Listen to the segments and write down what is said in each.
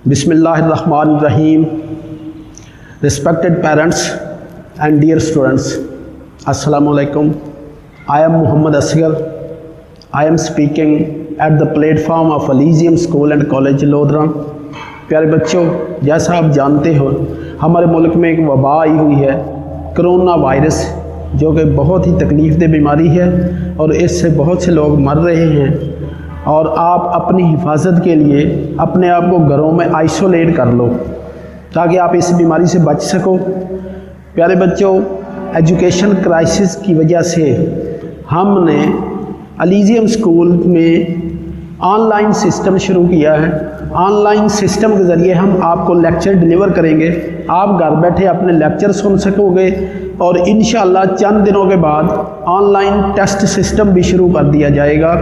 Bismillahirrahmanirrahim. Respected parents and dear students, Assalamu alaikum. I am Muhammad Asghar. I am speaking at the platform of Elysium School and College lodhra. प्यारे बच्चों, जैसा आप जानते हो हमारे मुल्क में एक वबा आई हुई है, कोरोना वायरस, जो कि बहुत ही तकलीफ़देह बीमारी है और इससे बहुत से लोग मर रहे हैं। और आप अपनी हिफाजत के लिए अपने आप को घरों में आइसोलेट कर लो ताकि आप इस बीमारी से बच सको। प्यारे बच्चों, एजुकेशन क्राइसिस की वजह से हमने एलीजियम स्कूल में ऑनलाइन सिस्टम शुरू किया है। ऑनलाइन सिस्टम के ज़रिए हम आपको लेक्चर डिलीवर करेंगे, आप घर बैठे अपने लेक्चर सुन सकोगे और इंशाअल्लाह चंद दिनों के बाद ऑनलाइन टेस्ट सिस्टम भी शुरू कर दिया जाएगा,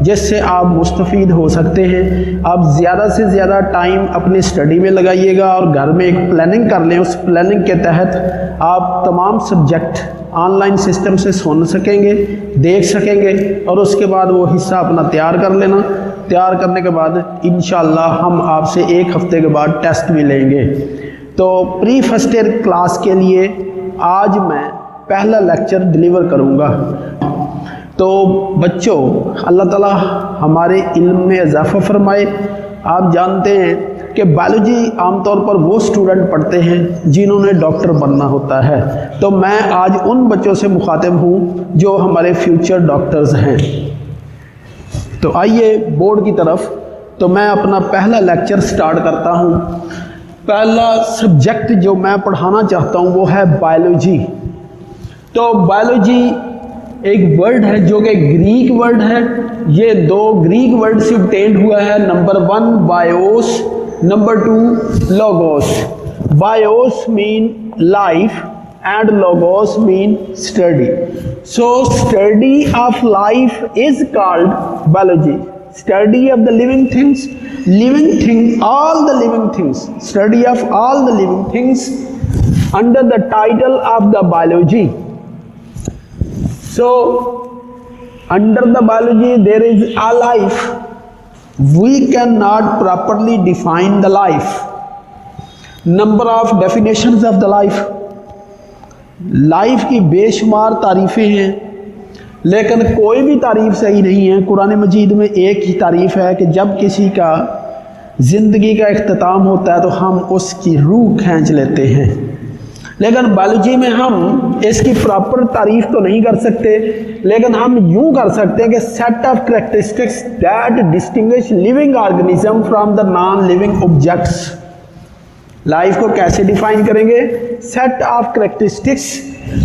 जिससे आप मुस्तफ़ीद हो सकते हैं। आप ज़्यादा से ज़्यादा टाइम अपनी स्टडी में लगाइएगा और घर में एक प्लानिंग कर लें। उस प्लानिंग के तहत आप तमाम सब्जेक्ट ऑनलाइन सिस्टम से सुन सकेंगे, देख सकेंगे और उसके बाद वो हिस्सा अपना तैयार कर लेना। तैयार करने के बाद इंशाअल्लाह हम आपसे एक हफ़्ते के बाद टेस्ट भी लेंगे। तो प्री फर्स्ट ईयर क्लास के लिए आज मैं पहला लेक्चर डिलीवर करूँगा। तो बच्चों, अल्लाह ताला हमारे इल्म में इजाफ़ा फरमाए। आप जानते हैं कि बायोलॉजी आमतौर पर वो स्टूडेंट पढ़ते हैं जिन्होंने डॉक्टर बनना होता है। तो मैं आज उन बच्चों से मुखातिब हूँ जो हमारे फ्यूचर डॉक्टर्स हैं। तो आइए बोर्ड की तरफ। तो मैं अपना पहला लेक्चर स्टार्ट करता हूँ। पहला सब्जेक्ट जो मैं पढ़ाना चाहता हूँ वो है बायोलॉजी। तो बायोलॉजी एक वर्ड है जो कि ग्रीक वर्ड है। ये दो ग्रीक वर्ड से obtained हुआ है। Number 1 BIOS, number 2 logos. BIOS mean life and logos mean study. So study of life is called biology. Study of the living things, all the living things, study of all the living things under the title of the biology. So under the biology there is a life. We cannot properly define the life. Number of definitions of the life. Life की बेशुमार तारीफ़ें हैं, लेकिन कोई भी तारीफ़ सही नहीं है। कुरान मजीद में एक ही तारीफ़ है कि जब किसी का ज़िंदगी का इख्तिताम होता है तो हम उसकी रूह खींच लेते हैं। लेकिन बायोलॉजी में हम इसकी प्रॉपर तारीफ़ तो नहीं कर सकते, लेकिन हम यूँ कर सकते हैं कि set of characteristics that distinguish living organism from the non living objects. Life को कैसे डिफाइन करेंगे? सेट ऑफ करैक्टरिस्टिक्स,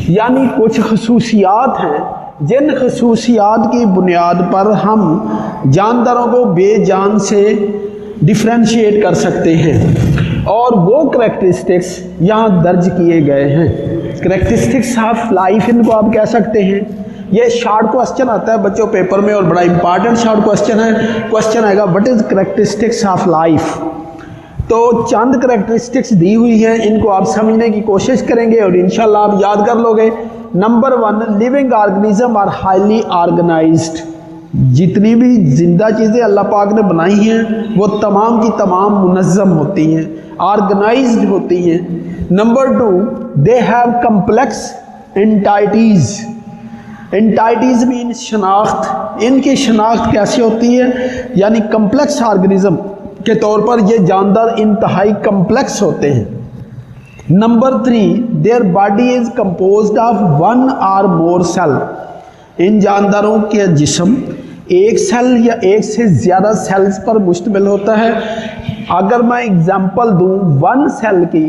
यानी कुछ खसूसियात हैं जिन खसूसियात की बुनियाद पर हम जानदारों को बेजान से डिफ्रेंशिएट कर सकते हैं और वो करैक्टरिस्टिक्स यहाँ दर्ज किए गए हैं। करैक्टरिस्टिक्स ऑफ लाइफ इनको आप कह सकते हैं। ये शॉर्ट क्वेश्चन आता है बच्चों पेपर में और बड़ा इंपॉर्टेंट शॉर्ट क्वेश्चन है। क्वेश्चन आएगा what is characteristics of life. तो चंद करैक्टरिस्टिक्स दी हुई हैं, इनको आप समझने की कोशिश करेंगे और इंशाल्लाह आप याद कर लोगे। Number 1, living organism are highly organized. जितनी भी जिंदा चीज़ें अल्लाह पाक ने बनाई हैं वो तमाम की तमाम मुनज़्ज़म होती हैं, ऑर्गेनाइज्ड होती हैं। Number 2, they have complex एंटाइटीज़। एंटाइटीज़ mean शनाख्त। इनकी शनाख्त कैसे होती है? यानी कम्प्लेक्स ऑर्गेनिज्म के तौर पर ये जानदार इंतहाई कम्प्लेक्स होते हैं। Number 3, their body is composed of 1 और मोर सेल। इन जानदारों के जिस्म एक सेल या एक से ज़्यादा सेल्स पर मुश्तमिल होता है। अगर मैं एग्जांपल दूं 1 सेल की,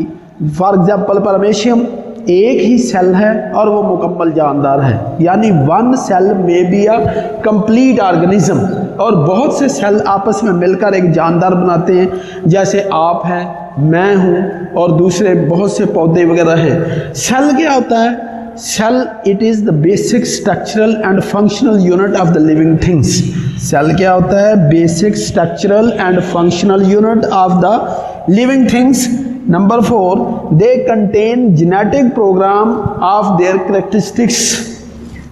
फॉर एग्जांपल परमेशियम एक ही सेल है और वो मुकम्मल जानदार है, यानी 1 सेल में बी अ कंप्लीट ऑर्गेनिज्म। और बहुत से सेल आपस में मिलकर एक जानदार बनाते हैं, जैसे आप हैं, मैं हूँ और दूसरे बहुत से पौधे वगैरह हैं। सेल क्या होता है? Cell it is the basic structural and functional unit of the living things. Cell क्या होता है? Basic structural and functional unit of the living things. Number 4, they contain genetic program of their characteristics.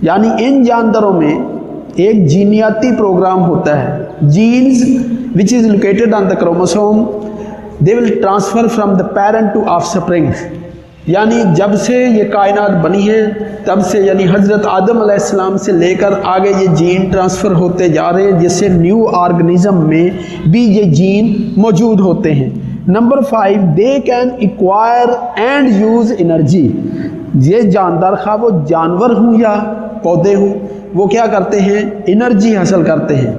यानी इन जानदारों में एक जीनियाती program होता है, genes which is located on the chromosome they will transfer from the parent to offspring. यानी जब से ये कायनात बनी है तब से, यानी हज़रत आदम अलैहिस्सलाम से लेकर आगे ये जीन ट्रांसफ़र होते जा रहे हैं, जिससे न्यू ऑर्गेनिज्म में भी ये जीन मौजूद होते हैं। Number 5, they can acquire and use energy. ये जानदार खा वो जानवर हूँ या पौधे हूँ, वो क्या करते हैं, एनर्जी हासिल करते हैं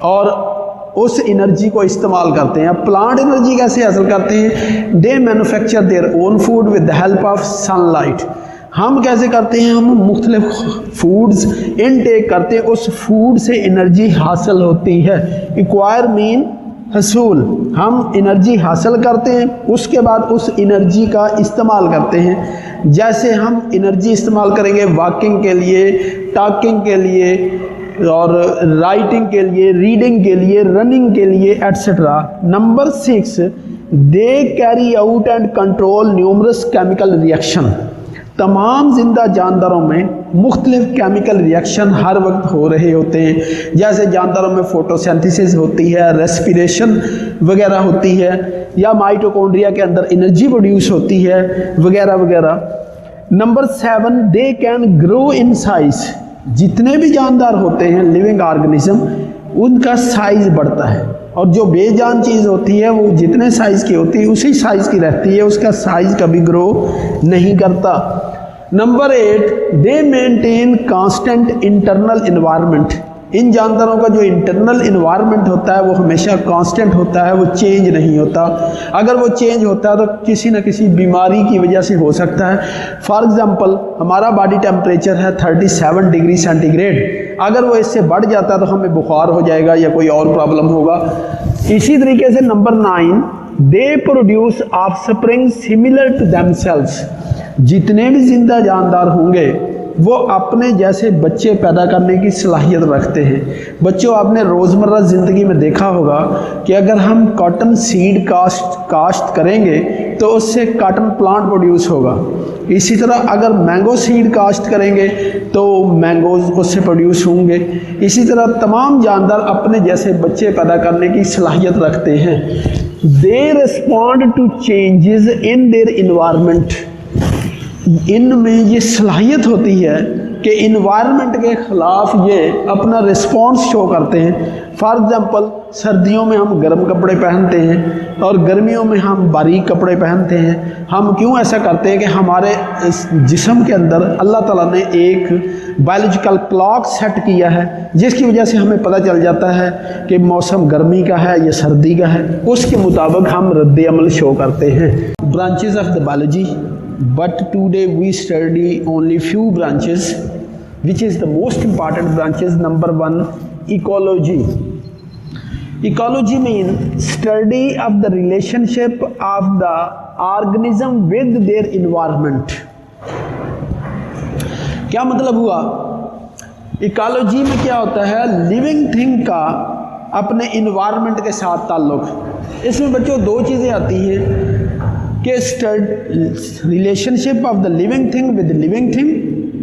और उस एनर्जी को इस्तेमाल करते हैं। प्लांट एनर्जी कैसे हासिल करते हैं, they manufacture their own food with the help of sunlight. हम कैसे करते हैं, हम मुख्तलिफ फूड्स इनटेक करते हैं, उस फूड से एनर्जी हासिल होती है। एक्वायर मीन हसूल, हम एनर्जी हासिल करते हैं, उसके बाद उस एनर्जी का इस्तेमाल करते हैं। जैसे हम एनर्जी इस्तेमाल करेंगे वॉकिंग के लिए, टॉकिंग के लिए और राइटिंग के लिए, रीडिंग के लिए, रनिंग के लिए etcetera. Number 6, they carry out and control numerous chemical reaction. तमाम जिंदा जानदारों में मुख्तलिफ केमिकल रिएक्शन हर वक्त हो रहे होते हैं। जैसे जानदारों में फोटोसिंथेसिस होती है, रेस्पिरेशन वगैरह होती है, या माइटोकॉन्ड्रिया के अंदर एनर्जी प्रोड्यूस होती है वगैरह वगैरह। Number 7, they can grow in size. जितने भी जानदार होते हैं लिविंग ऑर्गेनिज्म, उनका साइज बढ़ता है, और जो बेजान चीज़ होती है वो जितने साइज़ की होती है उसी साइज़ की रहती है, उसका साइज़ कभी ग्रो नहीं करता। Number 8, they maintain constant internal environment. इन जानदारों का जो इंटरनल इन्वायरमेंट होता है वो हमेशा कांस्टेंट होता है, वो चेंज नहीं होता। अगर वो चेंज होता है तो किसी न किसी बीमारी की वजह से हो सकता है। फॉर एग्जांपल, हमारा बॉडी टेम्परेचर है 37 डिग्री सेंटीग्रेड, अगर वो इससे बढ़ जाता है तो हमें बुखार हो जाएगा या कोई और प्रॉब्लम होगा। इसी तरीके से number 9, they produce offspring similar to themselves. जितने भी जिंदा जानदार होंगे वो अपने जैसे बच्चे पैदा करने की सलाहियत रखते हैं। बच्चों, आपने रोज़मर्रा ज़िंदगी में देखा होगा कि अगर हम कॉटन सीड काश्त करेंगे तो उससे कॉटन प्लांट प्रोड्यूस होगा। इसी तरह अगर मैंगो सीड काश्त करेंगे तो मैंगोज उससे प्रोड्यूस होंगे। इसी तरह तमाम जानदार अपने जैसे बच्चे पैदा करने की सलाहियत रखते हैं। They respond to changes in their environment. इनमें ये सलाहियत होती है कि इन्वायरमेंट के ख़िलाफ़ ये अपना रिस्पॉन्स शो करते हैं। फॉर एग्ज़ाम्पल, सर्दियों में हम गर्म कपड़े पहनते हैं और गर्मियों में हम बारीक कपड़े पहनते हैं। हम क्यों ऐसा करते हैं कि हमारे इस जिस्म के अंदर अल्लाह ताला ने एक बायोलॉजिकल क्लॉक सेट किया है, जिसकी वजह से हमें पता चल जाता है कि मौसम गर्मी का है या सर्दी का है, उसके मुताबिक हम रद्द अमल शो करते हैं। Branches of the biology, but today we study only few branches, which is the most important branches. Number 1, ecology. Ecology means study of the relationship of the organism with their environment. क्या मतलब हुआ? Ecology में क्या होता है, living thing का अपने environment के साथ ताल्लुक। इसमें बच्चों दो चीज़ें आती हैं कि relationship of the living thing with living thing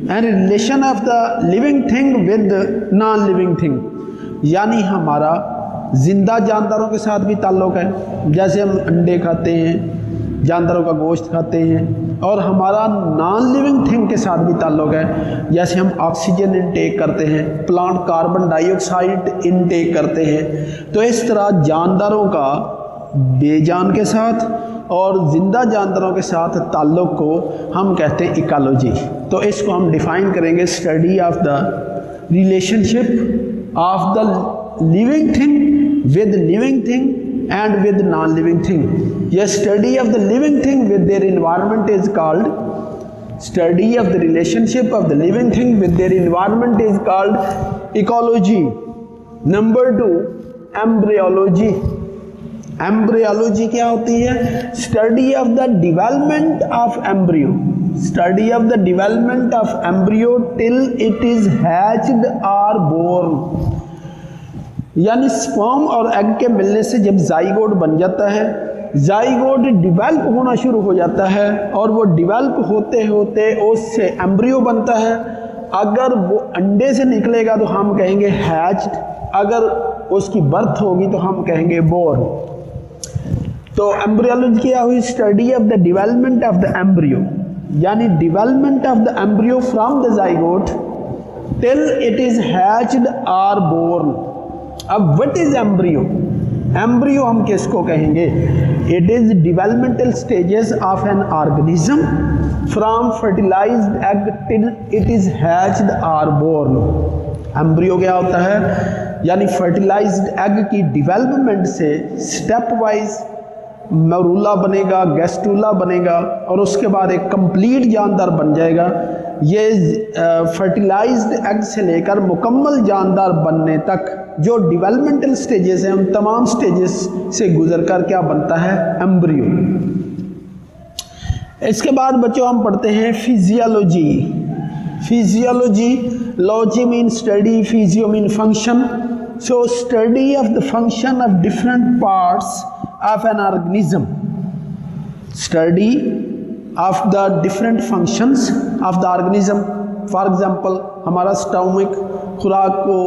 and relation of the living thing with non living thing. यानी हमारा जिंदा जानदारों के साथ भी ताल्लुक़ है, जैसे हम अंडे खाते हैं, जानदारों का गोश्त खाते हैं, और हमारा नॉन लिविंग थिंग के साथ भी ताल्लुक़ है, जैसे हम ऑक्सीजन इनटेक करते हैं, प्लांट कार्बन डाइऑक्साइड इनटेक करते हैं। तो इस तरह जानदारों का बेजान के साथ और ज़िंदा जानदारों के साथ ताल्लुक़ को हम कहते हैं इकोलॉजी। तो इसको हम डिफ़ाइन करेंगे, study of the relationship of the living thing with living thing and with non living thing. यह study of the living thing with their environment is called, study of the relationship of the living thing with their environment is called ecology. Number 2, embryology. Embryology क्या होती है? Study of the development of embryo, study of the development of embryo till it is hatched और born. यानी sperm और egg के मिलने से जब जाइगोट बन जाता है, जाइगोट डिवेल्प होना शुरू हो जाता है, और वो डिवेल्प होते होते उससे एम्ब्रियो बनता है। अगर वो अंडे से निकलेगा तो हम कहेंगे हैच्ड, अगर उसकी बर्थ होगी तो हम कहेंगे बोर्न। तो एम्ब्रियोलॉजी क्या हुई? Study of the development of the embryo, यानी development of the embryo from the zygote till it is hatched or born. अब व्हाट इज एम्ब्रियो? एम्ब्रियो हम किसको कहेंगे? It is developmental stages of an organism from fertilised egg till it is hatched or born. Embryo क्या होता है? यानी fertilised egg की development से स्टेप वाइज मरूला बनेगा, गैस्टूला बनेगा और उसके बाद एक कंप्लीट जानदार बन जाएगा। ये फर्टिलाइज्ड एग से लेकर मुकम्मल जानदार बनने तक जो डेवलपमेंटल स्टेजेस हैं, उन तमाम स्टेजेस से गुजरकर क्या बनता है? एम्ब्रियो। इसके बाद बच्चों हम पढ़ते हैं physiology. Physiology, logy mean study, physio mean function. So study of the function of different parts of an organism, study of the different functions of the organism. For example, हमारा स्टमक खुराक को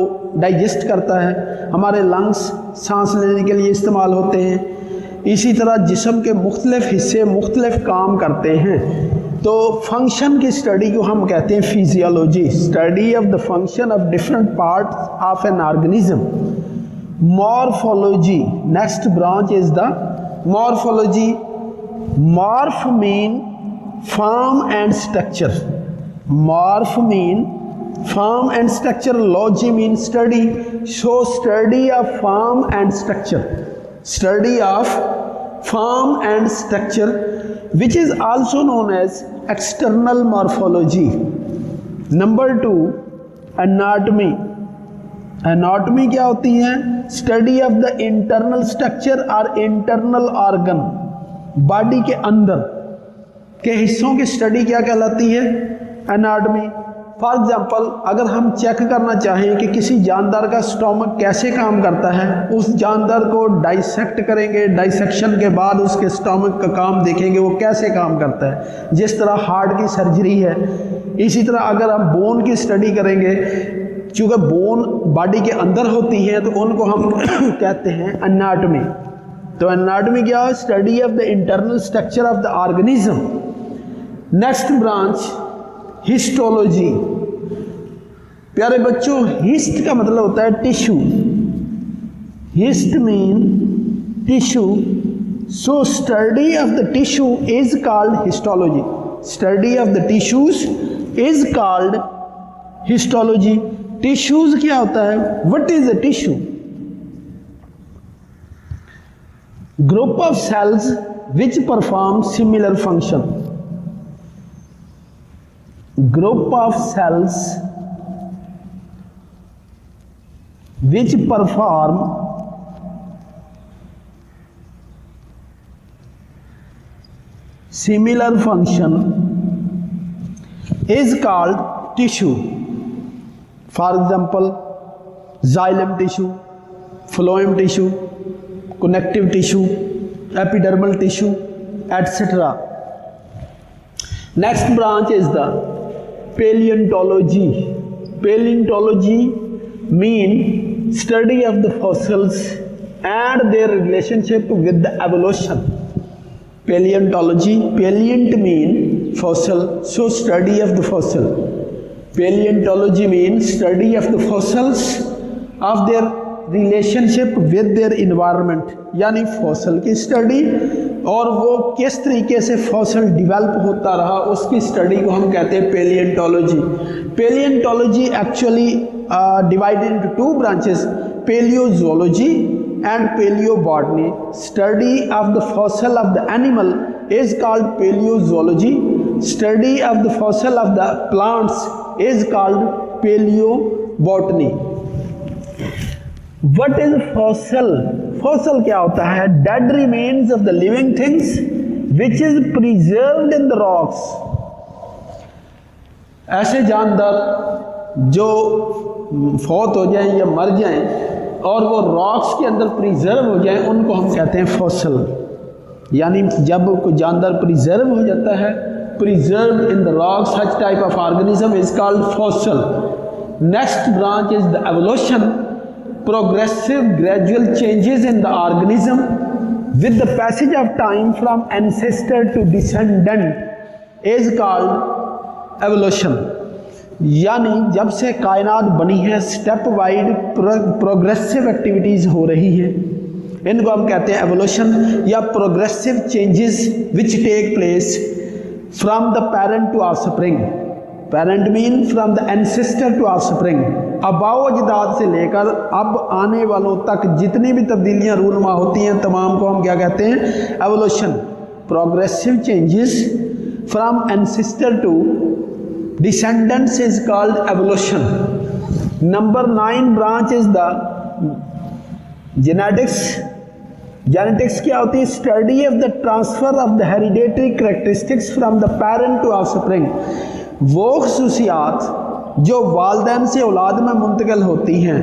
digest करता है, हमारे lungs सांस लेने के लिए इस्तेमाल होते हैं। इसी तरह जिस्म के मुख्तलिफ हिस्से मुख्तलिफ काम करते हैं। तो फंक्शन की स्टडी को हम कहते हैं physiology, study of the function of different parts of an organism. Morphology, next branch is the morphology. Morph mean form and structure. Morph mean form and structure. Logy mean study. So study of form and structure. Study of form and structure, which is also known as external morphology. Number 2, anatomy. Anatomy क्या होती है? Study of the internal structure और internal organ, body के अंदर के हिस्सों की study क्या कहलाती है? एनाटॉमी। फॉर एग्जांपल, अगर हम चेक करना चाहें कि किसी जानदार का स्टोमक कैसे काम करता है, उस जानदार को डाइसेक्ट करेंगे, डाइसेक्शन के बाद उसके स्टोमक का काम देखेंगे वो कैसे काम करता है। जिस तरह हार्ट की सर्जरी है, इसी तरह अगर हम बोन की स्टडी करेंगे, चूँकि बोन बॉडी के अंदर होती है तो उनको हम कहते हैं एनाटॉमी। तो एनाटॉमी क्या है? Study of the internal structure of the organism. Next branch histology. प्यारे बच्चों, हिस्ट का मतलब होता है tissue. Hist mean tissue. So study of the tissue is called histology. Study of the tissues is called histology. Tissues क्या होता है? What is a tissue? Group of cells which perform similar function. Group of cells which perform similar function is called tissue. For example, xylem tissue, phloem tissue, connective tissue, epidermal tissue, etc. Next branch is the paleontology. Paleontology mean study of the fossils and their relationship with the evolution. Paleontology, paleont mean fossil, so study of the fossil. Paleontology means study of the fossils of their relationship with their environment, यानी fossil की study और वो किस तरीके से fossil develop होता रहा उसकी स्टडी को हम कहते हैं palaeontology. Palaeontology actually divided into 2 branches, palaeozoology and palaeobotany. Study of the fossil of the animal is called paleozoology. Study of the fossil of the plants is called paleobotany. What is fossil? Fossil क्या होता है? Dead remains of the living things which is preserved in the rocks. ऐसे जानदार जो फौत हो जाएं या मर जाएं और वो रॉक्स के अंदर प्रिजर्व हो जाएं, उनको हम कहते हैं फॉसल। यानी जब कोई जानदार प्रिजर्व हो जाता है, preserve in the rock, such type of organism is called fossil. Next branch is the evolution, progressive gradual changes in the organism with the passage of time from ancestor to descendant is called evolution। यानी जब से कायनात बनी है step wide progressive activities हो रही हैं, इनको हम कहते हैं एवोल्यूशन या progressive changes which take place from the parent to offspring. Parent mean from the ancestor to offspring. आबाओ अजदाद से लेकर अब आने वालों तक जितनी भी तब्दीलियां रूनुमा होती हैं तमाम को हम क्या कहते हैं? Evolution. Progressive changes from ancestor to descendants is called evolution। Number 9 branch is the genetics। Genetics क्या होती है? Study of the transfer of the hereditary characteristics from the parent to offspring। वो खसूसियात जो वालदैन से औलाद में मुंतकिल होती हैं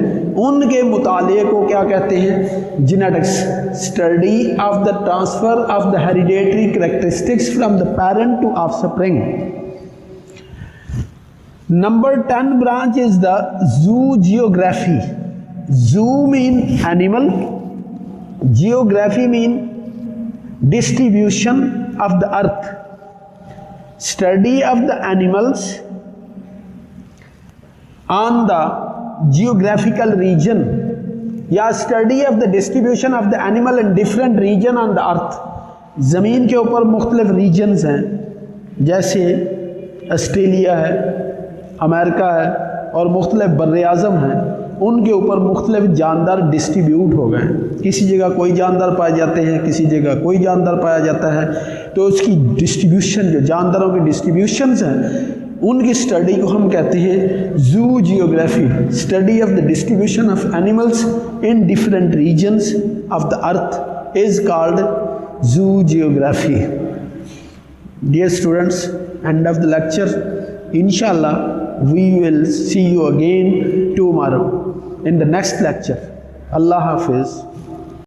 उनके मुताले को क्या कहते हैं? Genetics. Study of the transfer of the hereditary characteristics from the parent to offspring. Number 10 branch is the zoogeography। Zoo mean animal, geography mean distribution of the earth। Study of the animals on the geographical region या study of the distribution of the animal in different region on the earth। ज़मीन के ऊपर मुख्तलिफ regions हैं, जैसे Australia है, America है और मुख्तलिफ बर्र-ए-आज़म हैं, उनके ऊपर मुख्तलिफ जानदार डिस्ट्रीब्यूट हो गए हैं। किसी जगह कोई जानदार पाए जाते हैं, किसी जगह कोई जानदार पाया जाता है, तो उसकी डिस्ट्रीब्यूशन जो जानदारों की डिस्ट्रीब्यूशंस हैं उनकी स्टडी को हम कहते हैं zoogeography. Study of the distribution of animals in different regions of the earth is called zoogeography. Dear students, end of the lecture. Inshallah, we will see you again tomorrow in the next lecture. Allah Hafiz.